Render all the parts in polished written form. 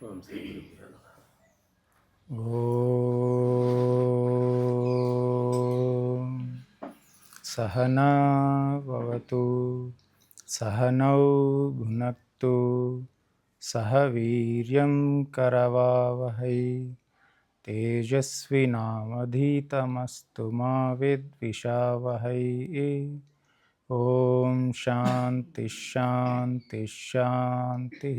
ఓం శ్రీ గురుభ్యో నమః. ఓం సహనా భవతు సహనౌ భునక్తు సహ వీర్యం కరవావహై తేజస్వినామధీతమస్తు మా విద్విషావహై. ఓం శాంతి శాంతి శాంతి.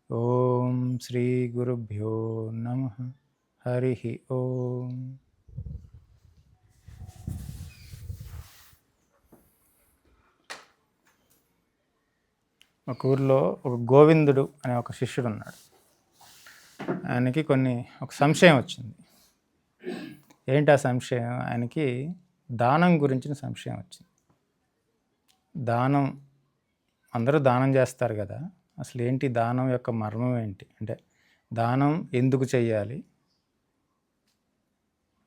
ఓం శ్రీ గురుభ్యో నమః. హరి ఓం. ఒక ఊరిలో ఒక గోవిందుడు అనే ఒక శిష్యుడు ఉన్నాడు. ఆయనకి ఒక సంశయం వచ్చింది. ఏంటి ఆ సంశయం? ఆయనకి దానం గురించిన సంశయం వచ్చింది. దానం, అందరూ దానం చేస్తారు కదా, అసలు ఏంటి దానం యొక్క మర్మం ఏంటి, అంటే దానం ఎందుకు చేయాలి,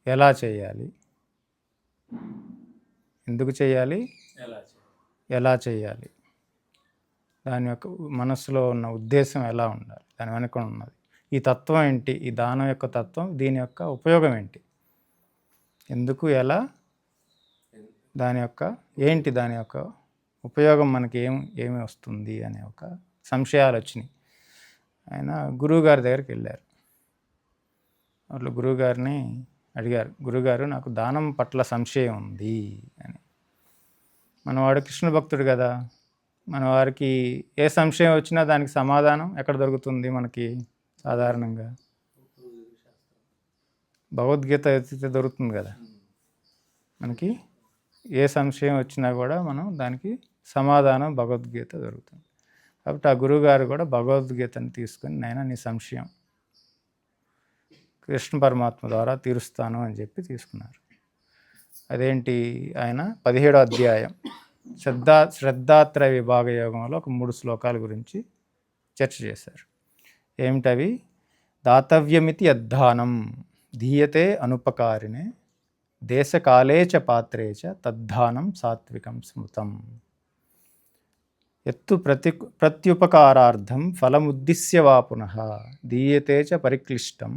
ఎలా చేయాలి, ఎందుకు చేయాలి, ఎలా చేయాలి, దాని యొక్క మనసులో ఉన్న ఉద్దేశం ఎలా ఉండాలి, దాని వెనుక ఉన్నది ఈ తత్వం ఏంటి, ఈ దానం యొక్క తత్వం, దీని యొక్క ఉపయోగం ఏంటి, ఎందుకు, ఎలా, దాని యొక్క ఏంటి, దాని యొక్క ఉపయోగం మనకి ఏమి వస్తుంది అనే ఒక సంశయాలు వచ్చినాయి. ఆయన గురువుగారి దగ్గరికి వెళ్ళారు. వాళ్ళు గురువుగారిని అడిగారు, గురుగారు నాకు దానం పట్ల సంశయం ఉంది అని. మనవాడు కృష్ణ భక్తుడు కదా, మన వారికి ఏ సంశయం వచ్చినా దానికి సమాధానం ఎక్కడ దొరుకుతుంది మనకి? సాధారణంగా భగవద్గీత ఎత్తితే దొరుకుతుంది కదా మనకి. ఏ సంశయం వచ్చినా కూడా మనం దానికి సమాధానం భగవద్గీత దొరుకుతుంది. కాబట్టి ఆ గురువుగారు కూడా భగవద్గీతను తీసుకొని, నాయనా నీ సంశయం కృష్ణ పరమాత్మ ద్వారా తీరుస్తాను అని చెప్పి తీసుకున్నారు. అదేంటి? ఆయన 17వ అధ్యాయం శ్రద్ధాత్రయ విభాగ యోగంలో ఒక 3 శ్లోకాల గురించి చర్చ చేశారు. ఏమిటవి? దాతవ్యమితి యద్దానం దీయతే అనుపకారిణే దేశకాలే చ పాత్రే చ తద్దానం సాత్వికం స్మృతం. ఎత్తు ప్రత్యుపకారార్థం ఫలముద్దిశ్య వా పునః దీయతే చ పరిక్లిష్టం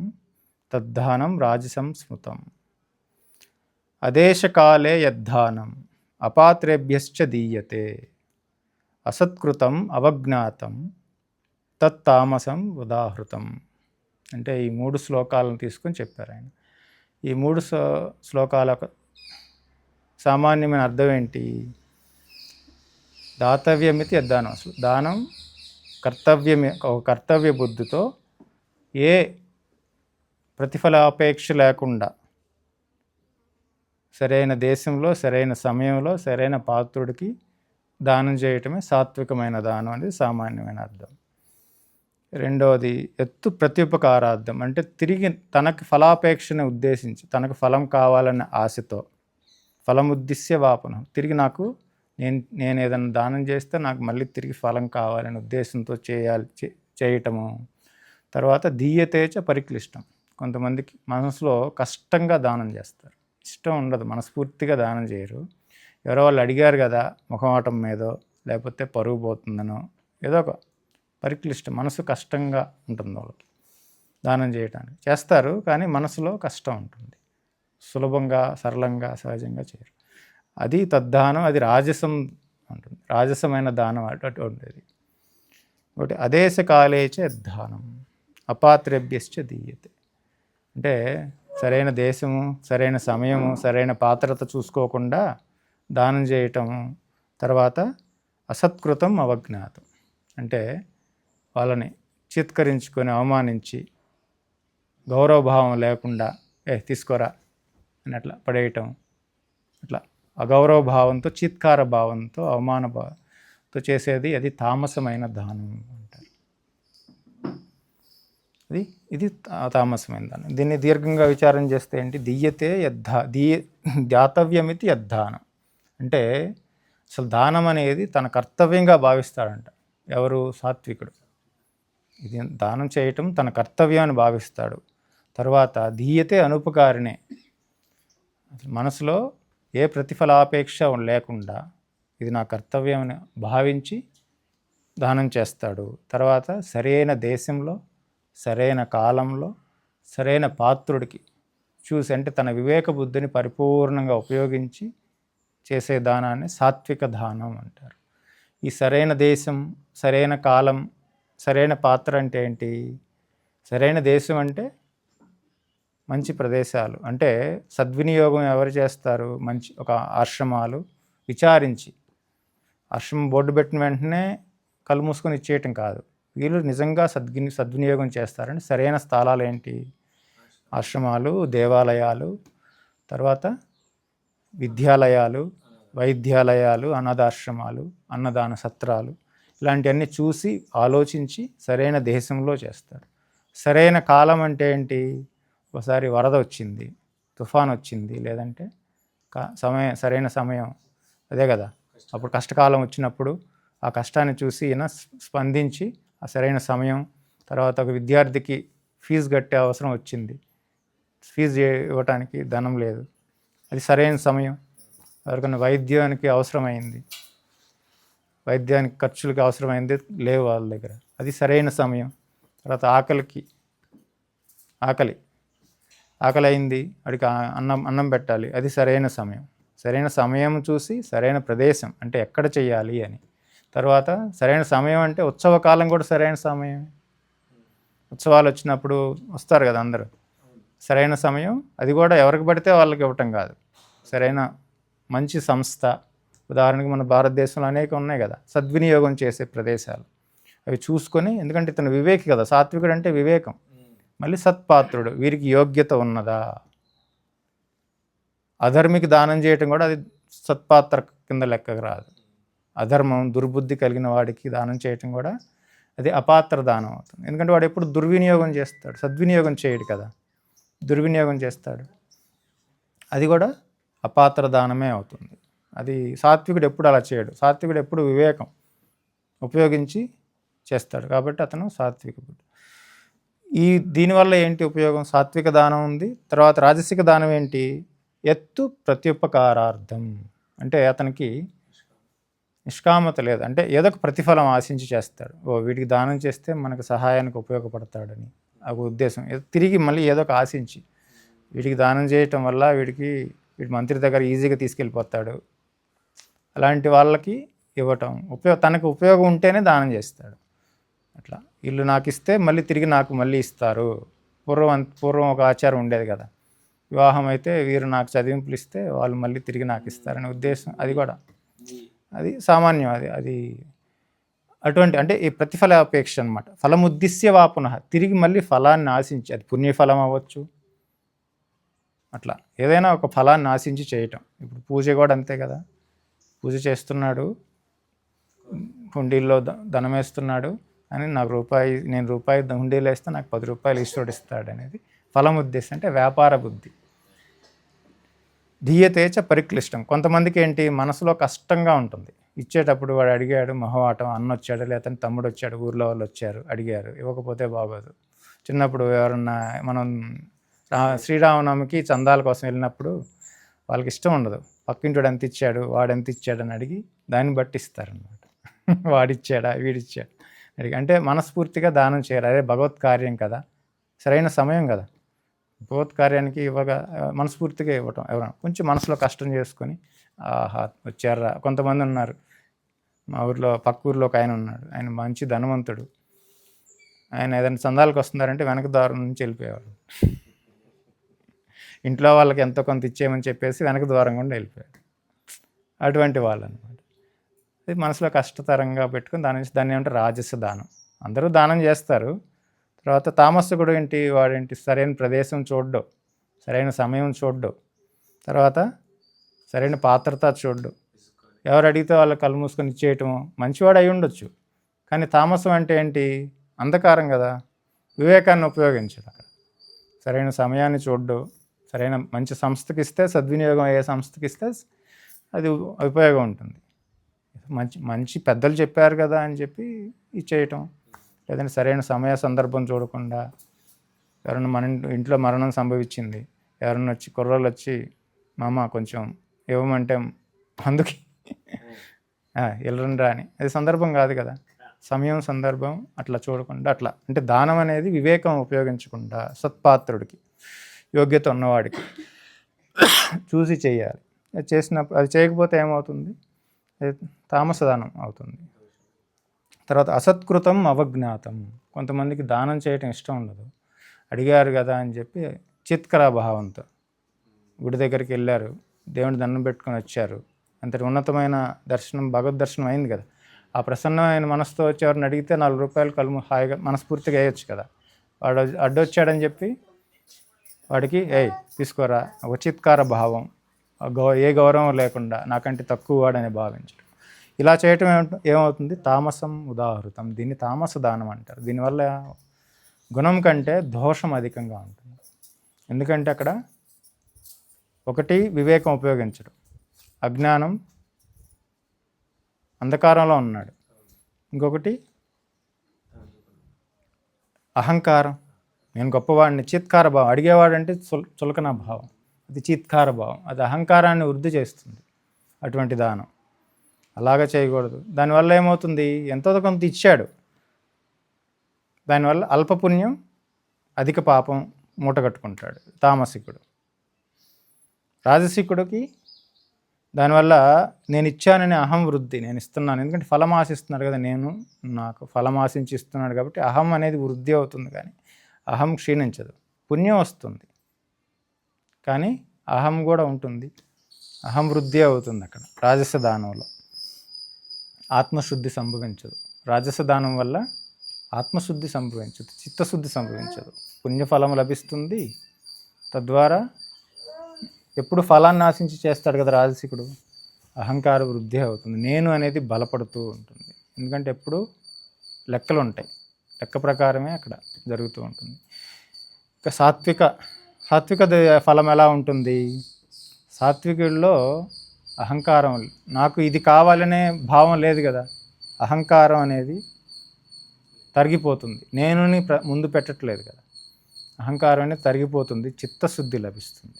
తద్దానం రాజసం స్మృతం. అదేశకాలే యద్దానం అపాత్రేభ్యశ్చ దీయతే అసత్కృతం అవజ్ఞాతం తత్తామసం ఉదాహృతం. అంటే ఈ 3 శ్లోకాలను తీసుకొని చెప్పారు ఆయన. ఈ 3 శ్లోకాల సామాన్యమైన అర్థం ఏంటి? దాతవ్యమితి యద్దానం, అసలు దానం కర్తవ్యమే, ఒక కర్తవ్య బుద్ధితో ఏ ప్రతిఫలాపేక్ష లేకుండా సరైన దేశంలో, సరైన సమయంలో, సరైన పాత్రుడికి దానం చేయటమే సాత్వికమైన దానం అనేది సామాన్యమైన అర్థం. రెండవది ఎత్తు ప్రత్యుపకారార్థం, అంటే తిరిగి తనకు ఫలాపేక్షను ఉద్దేశించి, తనకు ఫలం కావాలనే ఆశతో, ఫలముద్దిశ్య వాపనం, తిరిగి నేను ఏదైనా దానం చేస్తే నాకు మళ్ళీ తిరిగి ఫలం కావాలనే ఉద్దేశంతో చేయటము. తర్వాత దీయతేచ పరిక్లిష్టం, కొంతమందికి మనసులో కష్టంగా దానం చేస్తారు, ఇష్టం ఉండదు, మనస్ఫూర్తిగా దానం చేయరు. ఎవరో వాళ్ళు అడిగారు కదా ముఖమాటం మీదో, లేకపోతే పరుగు పోతుందనో, ఏదో ఒక పరిక్లిష్టం, మనసు కష్టంగా ఉంటుంది వాళ్ళకి దానం చేయడానికి. చేస్తారు కానీ మనసులో కష్టం ఉంటుంది, సులభంగా సరళంగా సహజంగా చేయరు. అది తద్దానం, అది రాజసం ఉంటుంది, రాజసమైన దానం అటువంటిది. ఒకటి అదేశకాలేచ యద్దానం అపాత్రేభ్యశ్చ దీయతే, అంటే సరైన దేశము, సరైన సమయము, సరైన పాత్రత చూసుకోకుండా దానం చేయటము. తర్వాత అసత్కృతం అవజ్ఞాతం, అంటే వాళ్ళని చిత్కరించుకొని అవమానించి గౌరవభావం లేకుండా తీసుకోరా అని అట్లా పడేయటం, అట్లా అగౌరవ భావంతో, చిత్కార భావంతో, అవమాన భావంతో చేసేది అది తామసమైన దానం అంటారు. ఇది తామసమైన దానం. దీన్ని దీర్ఘంగా విచారం చేస్తే ఏంటి? దీయతే దాతవ్యమితి యద్దానం, అంటే అసలు దానం అనేది తన కర్తవ్యంగా భావిస్తాడంట. ఎవరు? సాత్వికుడు. ఇది దానం చేయటం తన కర్తవ్యాన్ని భావిస్తాడు. తర్వాత దీయతే అనుపకారిణే, మనసులో ఏ ప్రతిఫలాపేక్ష లేకుండా ఇది నా కర్తవ్యం అని భావించి దానం చేస్తాడు. తర్వాత సరైన దేశంలో, సరైన కాలంలో సరైన పాత్రుడికి చూసి, అంటే తన వివేక బుద్ధిని పరిపూర్ణంగా ఉపయోగించి చేసే దానాన్ని సాత్విక దానం అంటారు. ఈ సరైన దేశం, సరైన కాలం, సరైన పాత్ర అంటే ఏంటి? సరైన దేశం అంటే మంచి ప్రదేశాలు, అంటే సద్వినియోగం ఎవరు చేస్తారు? మంచి ఒక ఆశ్రమాలు విచారించి, ఆశ్రమం బోర్డు పెట్టిన వెంటనే కళ్ళు మూసుకొని ఇచ్చేయటం కాదు, వీళ్ళు నిజంగా సద్వినియోగం చేస్తారంటే సరైన స్థలాలు ఏంటి? ఆశ్రమాలు, దేవాలయాలు, తర్వాత విద్యాలయాలు, వైద్యాలయాలు, అనాథాశ్రమాలు, అన్నదాన సత్రాలు, ఇలాంటివన్నీ చూసి ఆలోచించి సరైన దేశంలో చేస్తారు. సరైన కాలం అంటే ఏంటి? ఒకసారి వరద వచ్చింది, తుఫాన్ వచ్చింది, లేదంటే సరైన సమయం అదే కదా. అప్పుడు కష్టకాలం వచ్చినప్పుడు ఆ కష్టాన్ని చూసి ఈయన స్పందించి ఆ సరైన సమయం. తర్వాత ఒక విద్యార్థికి ఫీజు కట్టే అవసరం వచ్చింది, ఫీజు ఇవ్వటానికి ధనం లేదు, అది సరైన సమయం. ఎవరికైనా వైద్యానికి అవసరమైంది, వైద్యానికి ఖర్చులకి అవసరమైంది లేవు వాళ్ళ దగ్గర, అది సరైన సమయం. తర్వాత ఆకలి అయింది, వాడికి అన్నం పెట్టాలి, అది సరైన సమయం. సరైన సమయం చూసి సరైన ప్రదేశం అంటే ఎక్కడ చేయాలి అని. తర్వాత సరైన సమయం అంటే ఉత్సవ కాలం కూడా సరైన సమయం. ఉత్సవాలు వచ్చినప్పుడు వస్తారు కదా అందరూ, సరైన సమయం. అది కూడా ఎవరికి పడితే వాళ్ళకి ఇవ్వటం కాదు, సరైన మంచి సంస్థ. ఉదాహరణకి మన భారతదేశంలో అనేక ఉన్నాయి కదా సద్వినియోగం చేసే ప్రదేశాలు, అవి చూసుకొని. ఎందుకంటే ఇతను వివేకి కదా, సాత్వికుడు అంటే వివేకం. మళ్ళీ సత్పాత్రుడు, వీరికి యోగ్యత ఉన్నదా? అధర్మికి దానం చేయటం కూడా అది సత్పాత్ర కింద లెక్కకు రాదు. అధర్మం, దుర్బుద్ధి కలిగిన వాడికి దానం చేయటం కూడా అది అపాత్ర దానం అవుతుంది. ఎందుకంటే వాడు ఎప్పుడు దుర్వినియోగం చేస్తాడు, సద్వినియోగం చేయడు కదా, దుర్వినియోగం చేస్తాడు, అది కూడా అపాత్ర దానమే అవుతుంది. అది సాత్వికుడు ఎప్పుడు అలా చేయడు, సాత్వికుడు ఎప్పుడు వివేకం ఉపయోగించి చేస్తాడు, కాబట్టి అతను సాత్వికుడు. దీనివల్ల ఏంటి ఉపయోగం? సాత్విక దానం ఉంది. తర్వాత రాజసిక దానం ఏంటి? ఎత్తు ప్రత్యుపకారార్థం, అంటే అతనికి నిష్కామత లేదు, అంటే ఏదో ఒక ప్రతిఫలం ఆశించి చేస్తాడు. వీడికి దానం చేస్తే మనకు సహాయానికి ఉపయోగపడతాడని ఆ ఉద్దేశం. తిరిగి మళ్ళీ ఏదో ఒక ఆశించి, వీడికి దానం చేయటం వల్ల వీడి మంత్రి దగ్గర ఈజీగా తీసుకెళ్ళిపోతాడు, అలాంటి వాళ్ళకి ఇవ్వటం తనకు ఉపయోగం ఉంటేనే దానం చేస్తాడు. అట్లా వీళ్ళు నాకు ఇస్తే మళ్ళీ తిరిగి నాకు మళ్ళీ ఇస్తారు. పూర్వం ఒక ఆచారం ఉండేది కదా, వివాహం అయితే వీరు నాకు చదివింపులు ఇస్తే వాళ్ళు మళ్ళీ తిరిగి నాకు ఇస్తారనే ఉద్దేశం. అది కూడా అది సామాన్యం. అది అటువంటి అంటే ఈ ప్రతిఫల అపేక్ష అనమాట. ఫలముద్దిశ్య వా పునః, తిరిగి మళ్ళీ ఫలాన్ని ఆశించి, అది పుణ్యఫలం అవ్వచ్చు, అట్లా ఏదైనా ఒక ఫలాన్ని ఆశించి చేయటం. ఇప్పుడు పూజ కూడా అంతే కదా, పూజ చేస్తున్నాడు, హుండీల్లో ధనం వేస్తున్నాడు అని నేను రూపాయి హుండీలో వేస్తే నాకు 10 రూపాయలు ఈశ్వరుడు ఇస్తాడు అనేది ఫలం ఉద్దేశం, అంటే వ్యాపార బుద్ధి. ధీయతేచ పరిక్లిష్టం, కొంతమందికి ఏంటి మనసులో కష్టంగా ఉంటుంది ఇచ్చేటప్పుడు. వాడు అడిగాడు, మొహమాటం, అన్న వచ్చాడు లేకపోతే తమ్ముడు వచ్చాడు, ఊర్లో వాళ్ళు వచ్చారు అడిగారు, ఇవ్వకపోతే బాగోదు. చిన్నప్పుడు ఎవరన్నా మనం శ్రీరామనవమికి చందాల కోసం వెళ్ళినప్పుడు వాళ్ళకి ఇష్టం ఉండదు, పక్కింటోడు ఎంత ఇచ్చాడు, వాడు ఎంత ఇచ్చాడు అని అడిగి దాన్ని బట్టి ఇస్తారనమాట. వాడిచ్చాడా వీడిచ్చాడు అడిగి, అంటే మనస్ఫూర్తిగా దానం చేయాలి. అదే భగవత్ కార్యం కదా, సరైన సమయం కదా భగవత్ కార్యానికి మనస్ఫూర్తిగా ఇవ్వటం. ఎవరైనా కొంచెం మనసులో కష్టం చేసుకొని, ఆహా వచ్చారా. కొంతమంది ఉన్నారు, మా ఊర్లో పక్క ఊర్లో ఒక ఆయన ఉన్నాడు, ఆయన మంచి ధనవంతుడు. ఆయన ఏదైనా చందాలకు వస్తున్నారంటే వెనక ద్వారం నుంచి వెళ్ళిపోయేవాడు. ఇంట్లో వాళ్ళకి ఎంతో కొంత ఇచ్చేయమని చెప్పేసి వెనక ద్వారం కూడా వెళ్ళిపోయాడు. అటువంటి వాళ్ళు అనమాట. అది మనసులో కష్టతరంగా పెట్టుకుని దాన్ని ఏమంటే రాజస దానం. అందరూ దానం చేస్తారు. తర్వాత తామస్సుకుడు ఏంటి? వాడేంటి? సరైన ప్రదేశం చూడ్డు, సరైన సమయం చూడ్డు, తర్వాత సరైన పాత్రత చూడ్డు. ఎవరు అడిగితే వాళ్ళు కళ్ళు మూసుకొని ఇచ్చేయటము. మంచివాడు అయి ఉండొచ్చు, కానీ తామసం అంటే ఏంటి? అంధకారం కదా. వివేకాన్ని ఉపయోగించడు అక్కడ. సరైన సమయాన్ని చూడ్డు, సరైన మంచి సంస్థకి ఇస్తే, సద్వినియోగం అయ్యే సంస్థకి ఇస్తే అది ఉపయోగం ఉంటుంది. మంచి పెద్దలు చెప్పారు కదా అని చెప్పి ఇచ్చేయటం, లేదంటే సరైన సమయ సందర్భం చూడకుండా. ఎవరైనా మన ఇంట్లో మరణం సంభవించింది, ఎవరైనా వచ్చి కుర్రోళ్ళు వచ్చి మామ కొంచెం ఇవ్వమంటే అందుకే వెళ్ళరండ్రా అని, అది సందర్భం కాదు కదా. సమయం సందర్భం అట్లా చూడకుండా అట్లా అంటే దానం అనేది వివేకం ఉపయోగించకుండా సత్పాత్రుడికి యోగ్యత ఉన్నవాడికి చూసి చేయాలి. చేసినప్పుడు అది చేయకపోతే ఏమవుతుంది, అది తామస దానం అవుతుంది. తర్వాత అసత్కృతం అవజ్ఞాతం, కొంతమందికి దానం చేయటం ఇష్టం ఉండదు, అడిగారు కదా అని చెప్పి చిత్కర భావంతో గుడి దగ్గరికి వెళ్ళారు, దేవుని దండం పెట్టుకొని వచ్చారు, అంతటి ఉన్నతమైన దర్శనం భగవద్ దర్శనం అయింది కదా, ఆ ప్రసన్నమైన మనసుతో వచ్చేవారిని అడిగితే 4 రూపాయలు కలుము హాయిగా మనస్ఫూర్తిగా వేయచ్చు కదా. వాడు అడ్డొచ్చాడని చెప్పి వాడికి తీసుకోరా, ఒక చిత్కార భావం, ఏ గౌరవం లేకుండా నాకంటే తక్కువ వాడని భావించడం, ఇలా చేయటం ఏమవుతుంది, తామసం ఉదాహృతం. దీన్ని తామస దానం అంటారు. దీనివల్ల గుణం కంటే దోషం అధికంగా ఉంటుంది. ఎందుకంటే అక్కడ ఒకటి వివేకం ఉపయోగించడం, అజ్ఞానం అంధకారంలో ఉన్నాడు, ఇంకొకటి అహంకారం, నేను గొప్పవాడిని, చీత్కార భావం, అడిగేవాడంటే చులకన భావం, అది చీత్కార భావం, అది అహంకారాన్ని వృద్ధి చేస్తుంది. అటువంటి దానం అలాగా చేయకూడదు. దానివల్ల ఏమవుతుంది, ఎంతో కొంత ఇచ్చాడు, దానివల్ల అల్పపుణ్యం అధిక పాపం మూటగట్టుకుంటాడు తామసికుడు. రాజసికుడికి దానివల్ల నేను ఇచ్చానని అహం వృద్ధి, నేను ఇస్తున్నాను, ఎందుకంటే ఫలం ఆశిస్తున్నాడు కదా, నాకు ఫలం ఆశించి ఇస్తున్నాడు కాబట్టి అహం అనేది వృద్ధి అవుతుంది, కానీ అహం క్షీణించదు, పుణ్యం వస్తుంది కానీ అహం కూడా ఉంటుంది, అహం వృద్ధి అవుతుంది. అక్కడ రాజస దానంలో ఆత్మశుద్ధి సంభవించదు. రాజస దానం వల్ల ఆత్మశుద్ధి సంభవించదు, చిత్తశుద్ధి సంభవించదు, పుణ్యఫలం లభిస్తుంది. తద్వారా ఎప్పుడు ఫలాన్ని ఆశించి చేస్తాడు కదా రాజసికుడు, అహంకార వృద్ధి అవుతుంది, నేను అనేది బలపడుతూ ఉంటుంది. ఎందుకంటే ఎప్పుడు లెక్కలు ఉంటాయి, లెక్క ప్రకారమే అక్కడ జరుగుతూ ఉంటుంది. ఇక సాత్విక ఫలం ఎలా ఉంటుంది, సాత్వికుల్లో అహంకారం, నాకు ఇది కావాలనే భావం లేదు కదా, అహంకారం అనేది తరిగిపోతుంది, నేనుని ముందు పెట్టట్లేదు కదా, అహంకారం అనేది తరిగిపోతుంది, చిత్తశుద్ధి లభిస్తుంది.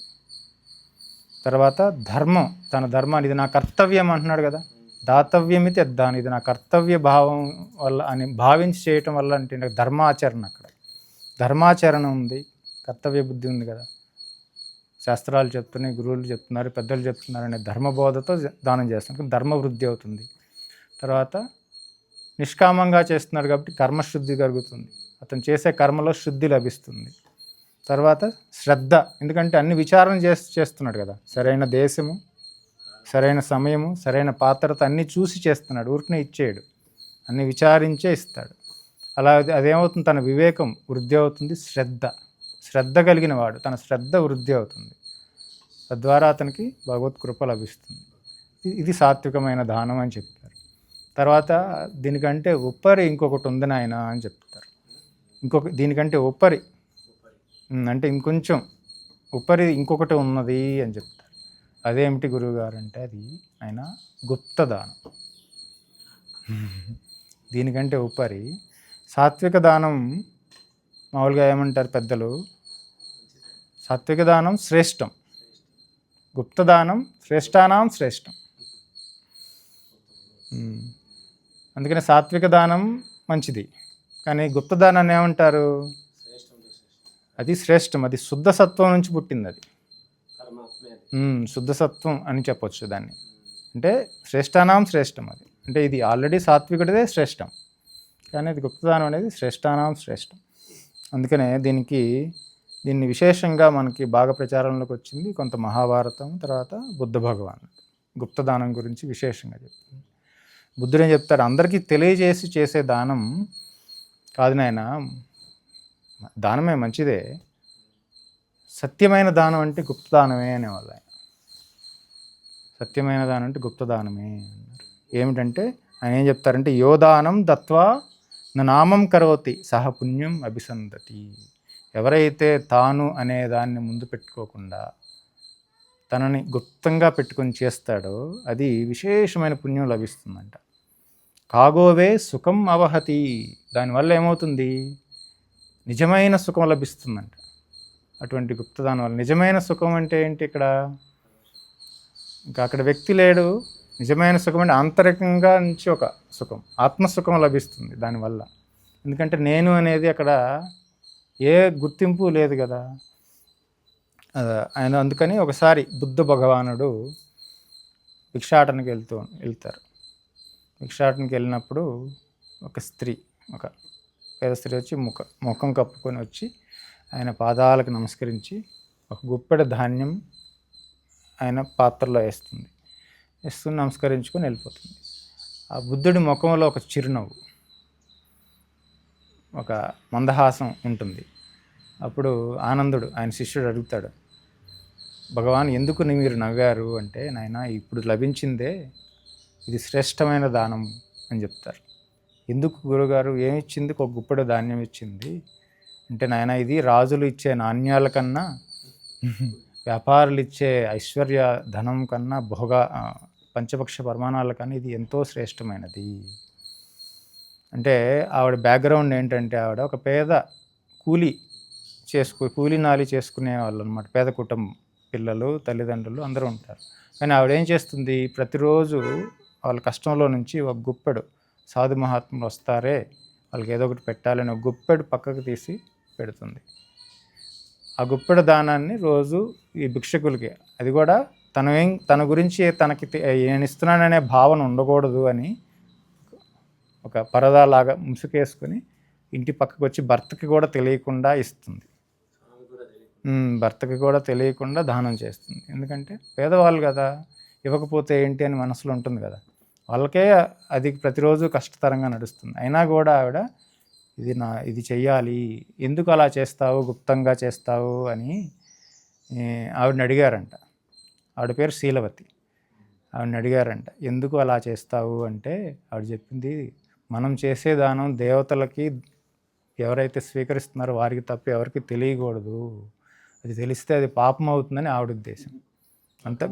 తర్వాత ధర్మం, తన ధర్మాన్ని, ఇది నా కర్తవ్యం అంటున్నాడు కదా, దాతవ్యమితి అద్దాను, ఇది నా కర్తవ్య భావం వల్ల అని భావించి చేయటం వల్ల అంటే నాకు ధర్మాచరణ, అక్కడ ధర్మాచరణ ఉంది, కర్తవ్య బుద్ధి ఉంది కదా, శాస్త్రాలు చెప్తున్నాయి, గురువులు చెప్తున్నారు, పెద్దలు చెప్తున్నారు అనే ధర్మబోధతో దానం చేస్తున్నారు, ధర్మవృద్ధి అవుతుంది. తర్వాత నిష్కామంగా చేస్తున్నాడు కాబట్టి కర్మశుద్ధి కలుగుతుంది, అతను చేసే కర్మలో శుద్ధి లభిస్తుంది. తర్వాత శ్రద్ధ, ఎందుకంటే అన్ని విచారణ చేస్తున్నాడు కదా, సరైన దేశము, సరైన సమయము, సరైన పాత్రత అన్నీ చూసి చేస్తున్నాడు, ఊరికనే ఇచ్చేయడు, అన్ని విచారించే ఇస్తాడు. అలా అదేమవుతుంది, తన వివేకం వృద్ధి అవుతుంది, శ్రద్ధ కలిగిన వాడు, తన శ్రద్ధ వృద్ధి అవుతుంది, తద్వారా అతనికి భగవత్ కృప లభిస్తుంది. ఇది సాత్వికమైన దానం అని చెప్తారు. తర్వాత దీనికంటే ఉపరి ఇంకొకటి ఉంది నాయన అని చెప్తారు, దీనికంటే ఉపరి అంటే ఇంకొంచెం ఉపరి ఇంకొకటి ఉన్నది అని చెప్తారు. అదేమిటి గురువుగారు అంటే అది ఆయన గుప్తదానం. దీనికంటే ఉపరి సాత్విక దానం మామూలుగా ఏమంటారు పెద్దలు, సాత్విక దానం శ్రేష్టం, గుప్తదానం శ్రేష్టానాం శ్రేష్టం. అందుకని సాత్విక దానం మంచిది, కానీ గుప్తదానాన్ని ఏమంటారు, అది శ్రేష్టం, అది శుద్ధ సత్వం నుంచి పుట్టింది, అది శుద్ధ సత్వం అని చెప్పొచ్చు దాన్ని. అంటే శ్రేష్టానాం శ్రేష్టం, అది అంటే ఇది ఆల్రెడీ సాత్వికుడిదే శ్రేష్టం, కానీ అది గుప్తదానం అనేది శ్రేష్టానాం శ్రేష్టం. అందుకనే దీన్ని విశేషంగా మనకి బాగా ప్రచారంలోకి వచ్చింది కొంత మహాభారతం, తర్వాత బుద్ధ భగవాన్ గుప్తదానం గురించి విశేషంగా చెప్తుంది. బుద్ధుడు ఏం చెప్తాడు, అందరికీ తెలియజేసి చేసే దానం కాదు నాయన, దానమే మంచిదే, సత్యమైన దానం అంటే గుప్తదానమే అనేవాళ్ళు ఆయన. సత్యమైన దానం అంటే గుప్తదానమే అన్నారు. ఏమిటంటే ఆయన ఏం చెప్తారంటే, యోదానం దత్వా నామం కరోతి సహ పుణ్యం అభిసందతి. ఎవరైతే తాను అనే దాన్ని ముందు పెట్టుకోకుండా తనని గుప్తంగా పెట్టుకొని చేస్తాడో అది విశేషమైన పుణ్యం లభిస్తుందంట. కాగోవే సుఖం అవహతి, దానివల్ల ఏమవుతుంది, నిజమైన సుఖం లభిస్తుందంట. అటువంటి గుప్తదానం వల్ల నిజమైన సుఖం అంటే ఏంటి, ఇక్కడ ఇంకా అక్కడ వ్యక్తి లేడు, నిజమైన సుఖం అంటే ఆంతరికంగా నుంచి ఒక సుఖం, ఆత్మసుఖం లభిస్తుంది దానివల్ల. ఎందుకంటే నేను అనేది అక్కడ ఏ గుర్తింపు లేదు కదా. ఆయన అందుకని ఒకసారి బుద్ధ భగవానుడు భిక్షాటనకి వెళ్తారు. భిక్షాటనకి వెళ్ళినప్పుడు ఒక స్త్రీ, ఒక పేద స్త్రీ వచ్చి ముఖం కప్పుకొని వచ్చి ఆయన పాదాలకు నమస్కరించి ఒక గుప్పెడు ధాన్యం ఆయన పాత్రలో వేస్తుంది నమస్కరించుకొని వెళ్ళిపోతుంది. ఆ బుద్ధుడి ముఖంలో ఒక చిరునవ్వు, ఒక మందహాసం ఉంటుంది. అప్పుడు ఆనందుడు ఆయన శిష్యుడు అడుగుతాడు, భగవాన్ ఎందుకు మీరు నవ్వారు అంటే, నాయన ఇప్పుడు లభించిందే ఇది శ్రేష్టమైన దానం అని చెప్తారు. ఎందుకు గురుగారు ఏమిచ్చింది? ఒక గుప్పెడు ధాన్యం ఇచ్చింది అంటే, నాయన ఇది రాజులు ఇచ్చే నాణ్యాల కన్నా, వ్యాపారులు ఇచ్చే ఐశ్వర్య ధనం కన్నా, పంచపక్ష పరిమాణాల కన్నా ఇది ఎంతో శ్రేష్టమైనది అంటే. ఆవిడ బ్యాక్గ్రౌండ్ ఏంటంటే, ఆవిడ ఒక పేద కూలీనాలి చేసుకునే వాళ్ళు అనమాట. పేద కుటుంబం, పిల్లలు, తల్లిదండ్రులు అందరూ ఉంటారు. కానీ ఆవిడ ఏం చేస్తుంది, ప్రతిరోజు వాళ్ళ కష్టంలో నుంచి ఒక గుప్పెడు, సాధు మహాత్ములు వస్తారే వాళ్ళకి ఏదో ఒకటి పెట్టాలని ఒక గుప్పెడు పక్కకు తీసి పెడుతుంది. ఆ గుప్పెడు దానాన్ని రోజు ఈ భిక్షకులకి, అది కూడా తన గురించి తనకి నేను ఇస్తున్నాననే భావన ఉండకూడదు అని ఒక పరదాలాగా ముసుకేసుకొని ఇంటి పక్కకు వచ్చి భర్తకి కూడా తెలియకుండా ఇస్తుంది. భర్తకి కూడా తెలియకుండా దానం చేస్తుంది. ఎందుకంటే పేదవాళ్ళు కదా, ఇవ్వకపోతే ఏంటి అని మనసులో ఉంటుంది కదా. వాళ్ళకే అది ప్రతిరోజు కష్టతరంగా నడుస్తుంది. అయినా కూడా ఆవిడ ఇది చెయ్యాలి, ఎందుకు అలా చేస్తావు, గుప్తంగా చేస్తావు అని ఆవిడని అడిగారంట. ఆవిడ పేరు శీలవతి. ఆవిడని అడిగారంట, ఎందుకు అలా చేస్తావు అంటే ఆవిడ చెప్పింది, మనం చేసే దానం దేవతలకి ఎవరైతే స్వీకరిస్తున్నారో వారికి తప్ప ఎవరికి తెలియకూడదు. అది తెలిస్తే అది పాపం అవుతుందని ఆవిడ ఉద్దేశం. అంత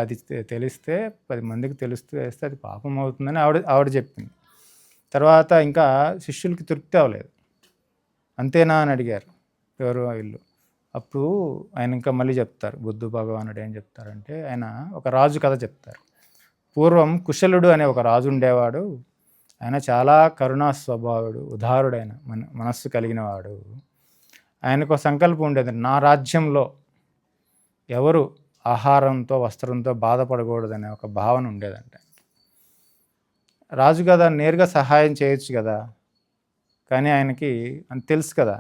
అది తెలిస్తే 10 మందికి తెలుస్తూ వేస్తే అది పాపం అవుతుందని ఆవిడ చెప్పింది. తర్వాత ఇంకా శిష్యులకి తృప్తి అవ్వలేదు. అంతేనా అని అడిగారు ఎవరు వీళ్ళు. అప్పుడు ఆయన ఇంకా మళ్ళీ చెప్తారు, బుద్ధ భగవానుడు ఏం చెప్తారంటే, ఆయన ఒక రాజు కథ చెప్తారు. పూర్వం కుశలుడు అనే ఒక రాజు ఉండేవాడు. ఆయన చాలా కరుణా స్వభావుడు, ఉదారుడైన మనస్సు కలిగినవాడు. ఆయనకు సంకల్పం ఉండేది, నా రాజ్యంలో ఎవరు ఆహారంతో వస్త్రంతో బాధపడకూడదనే ఒక భావన ఉండేదంట. రాజు కదా, నేరుగా సహాయం చేయొచ్చు కదా, కానీ ఆయనకి అని తెలుసు కదా,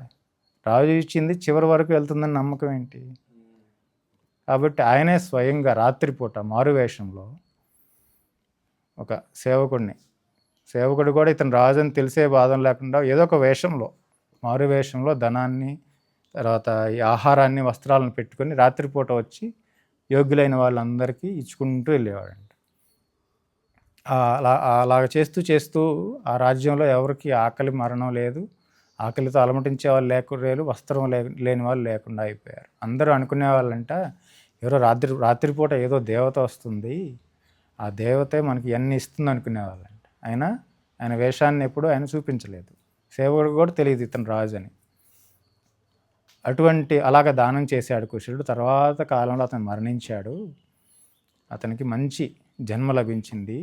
రాజు ఇచ్చింది చివరి వరకు వెళ్తుందని నమ్మకం ఏంటి. కాబట్టి ఆయనే స్వయంగా రాత్రిపూట మారువేషంలో ఒక సేవకుడు కూడా ఇతను రాజు అని తెలిసే బాధం లేకుండా ఏదో ఒక వేషంలో, మారు వేషంలో ధనాన్ని, తర్వాత ఈ ఆహారాన్ని, వస్త్రాలను పెట్టుకొని రాత్రిపూట వచ్చి యోగ్యులైన వాళ్ళందరికీ ఇచ్చుకుంటూ వెళ్ళేవాడంట. అలాగ చేస్తూ ఆ రాజ్యంలో ఎవరికి ఆకలి మరణం లేదు, ఆకలితో అలమటించే వాళ్ళు లేరు, వస్త్రం లేని వాళ్ళు లేకుండా అయిపోయారు. అందరూ అనుకునే వాళ్ళంట, ఎవరో రాత్రిపూట ఏదో దేవత వస్తుంది, ఆ దేవతే మనకి ఇవన్నీ ఇస్తుంది అనుకునేవాళ్ళంట. ఆయన వేషాన్ని ఎప్పుడూ ఆయన చూపించలేదు. సేవకుడు కూడా తెలియదు ఇతను రాజు అని. అలాగ దానం చేశాడు కుశలుడు. తర్వాత కాలంలో అతను మరణించాడు. అతనికి మంచి జన్మ లభించింది,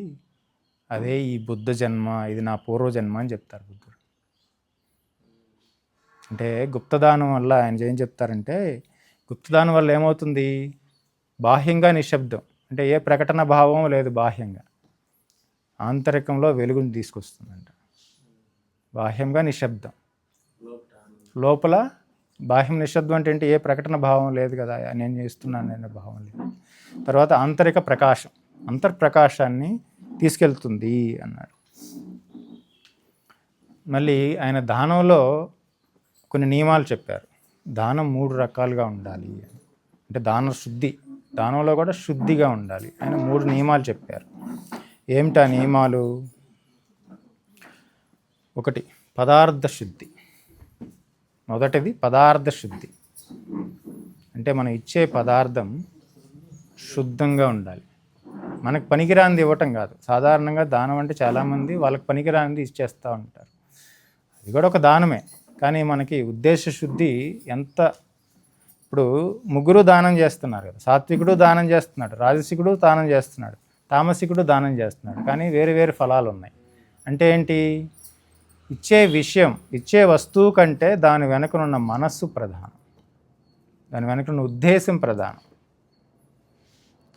అదే ఈ బుద్ధ జన్మ, ఇది నా పూర్వజన్మ అని చెప్తారు బుద్ధుడు. అంటే గుప్తదానం వల్ల ఆయన ఏం చెప్తారంటే, గుప్తదానం వల్ల ఏమవుతుంది, బాహ్యంగా నిశ్శబ్దం, అంటే ఏ ప్రకటన భావం లేదు, బాహ్యంగా ఆంతరికంలో వెలుగుని తీసుకొస్తుందంట. బాహ్యంగా నిశ్శబ్దం, లోపల బాహ్యం నిశ్శబ్దం అంటే ఏ ప్రకటన భావం లేదు కదా, నేను చేస్తున్నాను అనే భావం లేదు. తర్వాత ఆంతరిక ప్రకాశం, అంతర్ప్రకాశాన్ని తీసుకెళ్తుంది అన్నాడు. మళ్ళీ ఆయన దానంలో కొన్ని నియమాలు చెప్పారు. దానం 3 రకాలుగా ఉండాలి అంటే దానంలో కూడా శుద్ధిగా ఉండాలి. ఆయన 3 నియమాలు చెప్పారు. ఏమిటా నియమాలు? 1 పదార్థ శుద్ధి. మొదటిది పదార్థ శుద్ధి, అంటే మనం ఇచ్చే పదార్థం శుద్ధంగా ఉండాలి. మనకు పనికిరానిది ఇవ్వటం కాదు. సాధారణంగా దానం అంటే చాలామంది వాళ్ళకి పనికిరానిది ఇచ్చేస్తూ ఉంటారు. అది కూడా ఒక దానమే, కానీ మనకి ఉద్దేశ శుద్ధి ఎంత ఇప్పుడు ముగ్గురు దానం చేస్తున్నారు కదా, సాత్వికుడు దానం చేస్తున్నాడు, రాజసికుడు దానం చేస్తున్నాడు, తామసికుడు దానం చేస్తున్నాడు, కానీ వేరు వేరు ఫలాలు ఉన్నాయి. అంటే ఏంటి? ఇచ్చే విషయం, ఇచ్చే వస్తువు కంటే దాని వెనుకనున్న మనస్సు ప్రధానం, దాని వెనుకనున్న ఉద్దేశం ప్రధానం.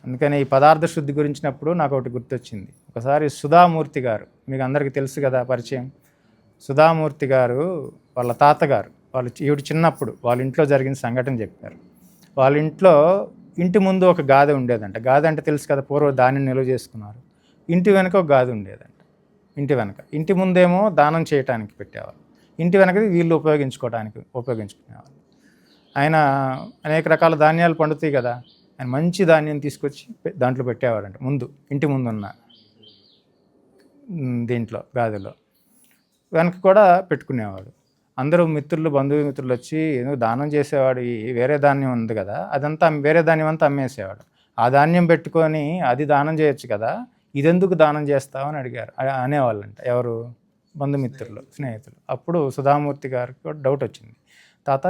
అందుకని ఈ పదార్థ శుద్ధి గురించినప్పుడు నాకు ఒకటి గుర్తొచ్చింది. ఒకసారి సుధామూర్తి గారు, మీకు అందరికీ తెలుసు కదా, పరిచయం. సుధామూర్తి గారు వాళ్ళ తాతగారు, ఈవిడ చిన్నప్పుడు వాళ్ళ ఇంట్లో జరిగిన సంఘటన చెప్పారు. వాళ్ళ ఇంటి ముందు ఒక గాదె ఉండేదంట. గాదె అంటే తెలుసు కదా, పూర్వ ధాన్యం నిల్వ చేసుకున్నారు. ఇంటి వెనక ఒక గాదె ఉండేదంట. ఇంటి వెనక, ఇంటి ముందేమో దానం చేయడానికి పెట్టేవాళ్ళు, ఇంటి వెనకది వీళ్ళు ఉపయోగించుకునేవాళ్ళు. ఆయన అనేక రకాల ధాన్యాలు పండుతాయి కదా, ఆయన మంచి ధాన్యం తీసుకొచ్చి దాంట్లో పెట్టేవాడంట, ముందు ఇంటి ముందున్న దీంట్లో గాదెలో. వెనక కూడా పెట్టుకునేవాడు. అందరూ మిత్రులు, బంధుమిత్రులు వచ్చి ఎందుకు దానం చేసేవాడు, వేరే ధాన్యం ఉంది కదా, అదంతా వేరే ధాన్యం అంతా అమ్మేసేవాడు. ఆ ధాన్యం పెట్టుకొని అది దానం చేయొచ్చు కదా, ఇదెందుకు దానం చేస్తావు అని అడిగారు, అనేవాళ్ళంట. ఎవరు? బంధుమిత్రులు, స్నేహితులు. అప్పుడు సుధామూర్తి గారికి కూడా డౌట్ వచ్చింది. తాత,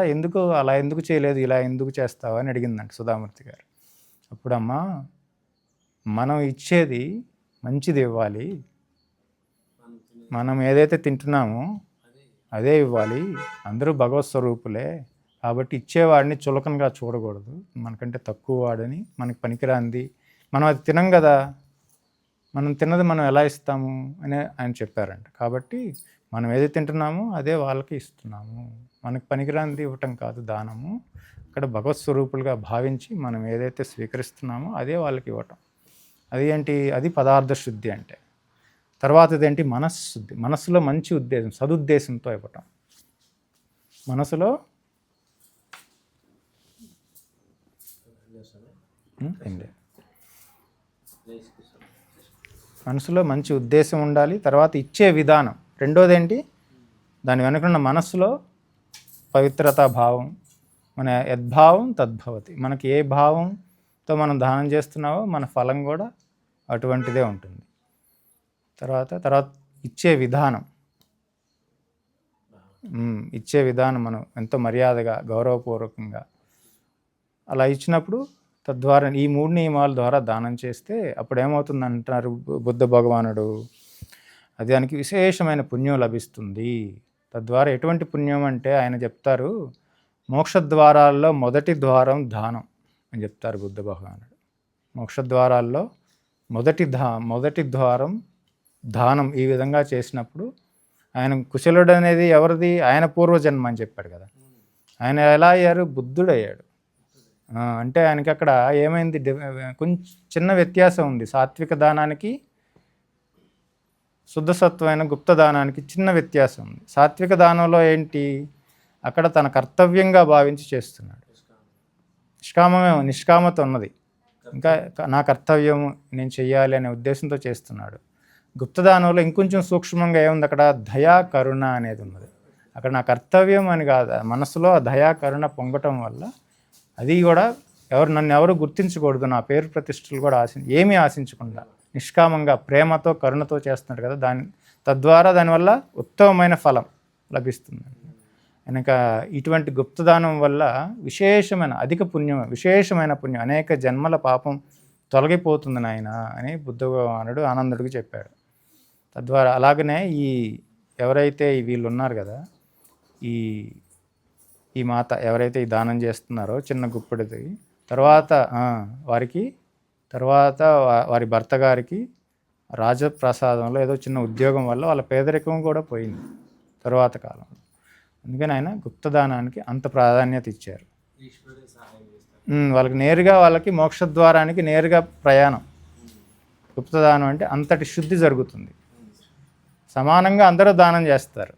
అలా ఎందుకు చేయలేదు, ఇలా ఎందుకు చేస్తావు అని అడిగిందంట సుధామూర్తి గారు. అప్పుడమ్మా, మనం ఇచ్చేది మంచిది ఇవ్వాలి, మనం ఏదైతే తింటున్నామో అదే ఇవ్వాలి, అందరూ భగవత్ స్వరూపులే, కాబట్టి ఇచ్చేవాడిని చులకనగా చూడకూడదు, మనకంటే తక్కువ వాడని, మనకి పనికిరాంది, మనం అది తినం కదా, మనం తిన్నది మనం ఎలా ఇస్తాము అని ఆయన చెప్పారంట. కాబట్టి మనం ఏది తింటున్నామో అదే వాళ్ళకి ఇస్తున్నాము, మనకి పనికిరాంది ఇవ్వటం కాదు దానము, ఇక్కడ భగవత్ స్వరూపులుగా భావించి మనం ఏదైతే స్వీకరిస్తున్నామో అదే వాళ్ళకి ఇవ్వటం. అది ఏంటి? అది పదార్థ శుద్ధి అంటే. తర్వాతది ఏంటి? మనశ్శుద్ధి. మనస్సులో మంచి ఉద్దేశం, సదుద్దేశంతో ఇవ్వటం. మనసులో మంచి ఉద్దేశం ఉండాలి. తర్వాత ఇచ్చే విధానం. రెండోది ఏంటి? దాని వెనుకున్న మనస్సులో పవిత్రతా భావం. మన యద్భావం తద్భవతి. మనకి ఏ భావంతో మనం దానం చేస్తున్నావో మన ఫలం కూడా అటువంటిదే ఉంటుంది. తర్వాత ఇచ్చే విధానం. ఇచ్చే విధానం మనం ఎంతో మర్యాదగా, గౌరవపూర్వకంగా అలా ఇచ్చినప్పుడు, తద్వారా ఈ 3 నియమాల ద్వారా దానం చేస్తే అప్పుడు ఏమవుతుందంటారు బుద్ధ భగవానుడు, అది దానికి విశేషమైన పుణ్యం లభిస్తుంది. తద్వారా ఎటువంటి పుణ్యం అంటే ఆయన చెప్తారు, మోక్షద్వారాల్లో మొదటి ద్వారం దానం అని చెప్తారు బుద్ధ భగవానుడు. మోక్షద్వారాల్లో మొదటి ద్వారం దానం. ఈ విధంగా చేసినప్పుడు ఆయన కుశలుడు అనేది ఎవరిది? ఆయన పూర్వజన్మ అని చెప్పాడు కదా. ఆయన ఎలా అయ్యారు? బుద్ధుడు అయ్యాడు. అంటే ఆయనకి అక్కడ ఏమైంది? కొంచెం చిన్న వ్యత్యాసం ఉంది. సాత్విక దానానికి, శుద్ధసత్వమైన గుప్త దానానికి చిన్న వ్యత్యాసం ఉంది. సాత్విక దానంలో ఏంటి? అక్కడ తన కర్తవ్యంగా భావించి చేస్తున్నాడు. నిష్కామత ఉన్నది. ఇంకా నా కర్తవ్యం నేను చెయ్యాలి అనే ఉద్దేశంతో చేస్తున్నాడు. గుప్తదానంలో ఇంకొంచెం సూక్ష్మంగా ఏముంది? అక్కడ దయా కరుణ అనేది ఉన్నది. అక్కడ నా కర్తవ్యం అని కాదు, మనసులో ఆ దయా కరుణ పొంగటం వల్ల అది కూడా నన్ను ఎవరు గుర్తించకూడదు, నా పేరు ప్రతిష్టలు కూడా ఏమీ ఆశించకుండా నిష్కామంగా ప్రేమతో కరుణతో చేస్తున్నాడు కదా, తద్వారా దానివల్ల ఉత్తమమైన ఫలం లభిస్తుంది. కనుక ఇటువంటి గుప్తదానం వల్ల విశేషమైన పుణ్యం, అనేక జన్మల పాపం తొలగిపోతుంది నాయన అని బుద్ధ భగవానుడు ఆనందుడికి చెప్పాడు. తద్వారా అలాగనే ఎవరైతే వీళ్ళు ఉన్నారు కదా, ఈ మాత ఎవరైతే ఈ దానం చేస్తున్నారో చిన్న గుప్పెడిది, తర్వాత వారి భర్త గారికి రాజప్రసాదంలో ఏదో చిన్న ఉద్యోగం వల్ల వాళ్ళ పేదరికం కూడా పోయింది తర్వాత కాలంలో. అందుకని ఆయన గుప్తదానానికి అంత ప్రాధాన్యత ఇచ్చారు. వాళ్ళకి మోక్షద్వారానికి నేరుగా ప్రయాణం. గుప్తదానం అంటే అంతటి శుద్ధి జరుగుతుంది. సమానంగా అందరూ దానం చేస్తారు,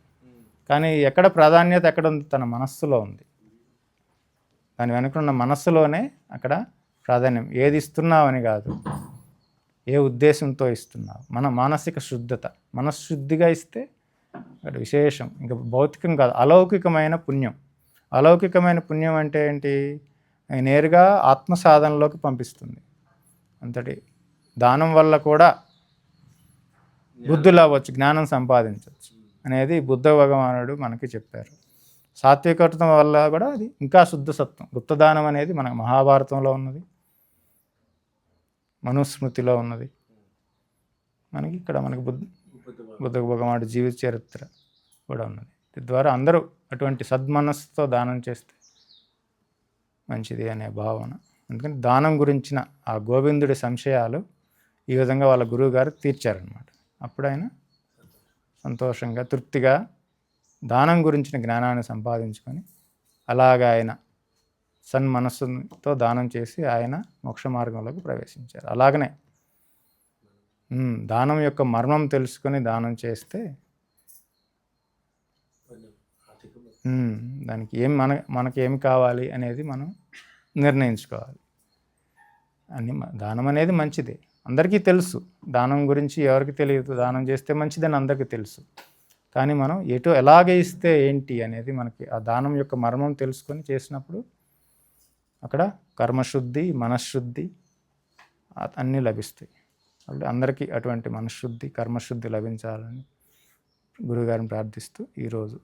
కానీ ఎక్కడ ప్రాధాన్యత ఎక్కడ ఉంది? తన మనస్సులో ఉంది. దాని వెనుకున్న మనస్సులోనే అక్కడ ప్రాధాన్యం. ఏది ఇస్తున్నావు అని కాదు, ఏ ఉద్దేశంతో ఇస్తున్నావు. మన మానసిక శుద్ధత, మనశ్శుద్ధిగా ఇస్తే అక్కడ విశేషం. ఇంకా భౌతికం కాదు, అలౌకికమైన పుణ్యం. అలౌకికమైన పుణ్యం అంటే ఏంటి? నేరుగా ఆత్మ సాధనలోకి పంపిస్తుంది. అంతటి దానం వల్ల కూడా బుద్ధులు అవ్వచ్చు, జ్ఞానం సంపాదించవచ్చు అనేది బుద్ధ భగవానుడు మనకి చెప్పారు. సాత్వికత వల్ల కూడా అది ఇంకా శుద్ధ సత్వం. గుప్తదానం అనేది మన మహాభారతంలో ఉన్నది, మనుస్మృతిలో ఉన్నది, మనకి ఇక్కడ మనకి బుద్ధ భగవానుడి జీవిత చరిత్ర కూడా ఉన్నది. ద్వారా అందరూ అటువంటి సద్మనస్సుతో దానం చేస్తే మంచిది అనే భావన. అందుకని దానం గురించిన ఆ గోవిందుడి సంశయాలు ఈ విధంగా వాళ్ళ గురువు గారు తీర్చారనమాట. అప్పుడు ఆయన సంతోషంగా తృప్తిగా దానం గురించిన జ్ఞానాన్ని సంపాదించుకొని అలాగ ఆయన సన్మనస్సుతో దానం చేసి ఆయన మోక్ష మార్గంలోకి ప్రవేశించారు. అలాగనే దానం యొక్క మర్మం తెలుసుకొని దానం చేస్తే దానికి మనకి ఏమి కావాలి అనేది మనం నిర్ణయించుకోవాలి. దానం అనేది మంచిదే, అందరికీ తెలుసు. దానం గురించి ఎవరికి తెలియదు, దానం చేస్తే మంచిదని అందరికీ తెలుసు. కానీ మనం ఎలాగ ఇస్తే ఏంటి అనేది మనకి ఆ దానం యొక్క మర్మం తెలుసుకొని చేసినప్పుడు అక్కడ కర్మశుద్ధి, మనశ్శుద్ధి అన్నీ లభిస్తాయి. అప్పుడు అందరికీ అటువంటి మనశ్శుద్ధి, కర్మశుద్ధి లభించాలని గురువుగారిని ప్రార్థిస్తూ ఈరోజు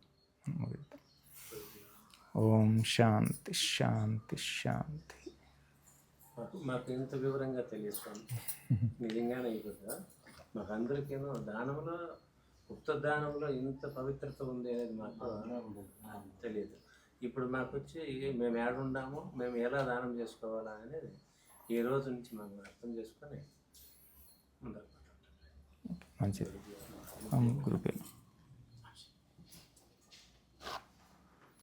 ముగిద్దాం. ఓం శాంతి శాంతి శాంతి. మాకు ఇంత వివరంగా తెలియస్తాం నిజంగానే కదా. మాకు అందరికేమో దానంలో, గుప్త దానంలో ఇంత పవిత్రత ఉంది అనేది మాకు తెలియదు. ఇప్పుడు మాకు వచ్చి మేము ఏడున్నామో, మేము ఎలా దానం చేసుకోవాలా అనేది ఈ రోజు నుంచి మనం అర్థం చేసుకొని మంచిది. గురుపేరు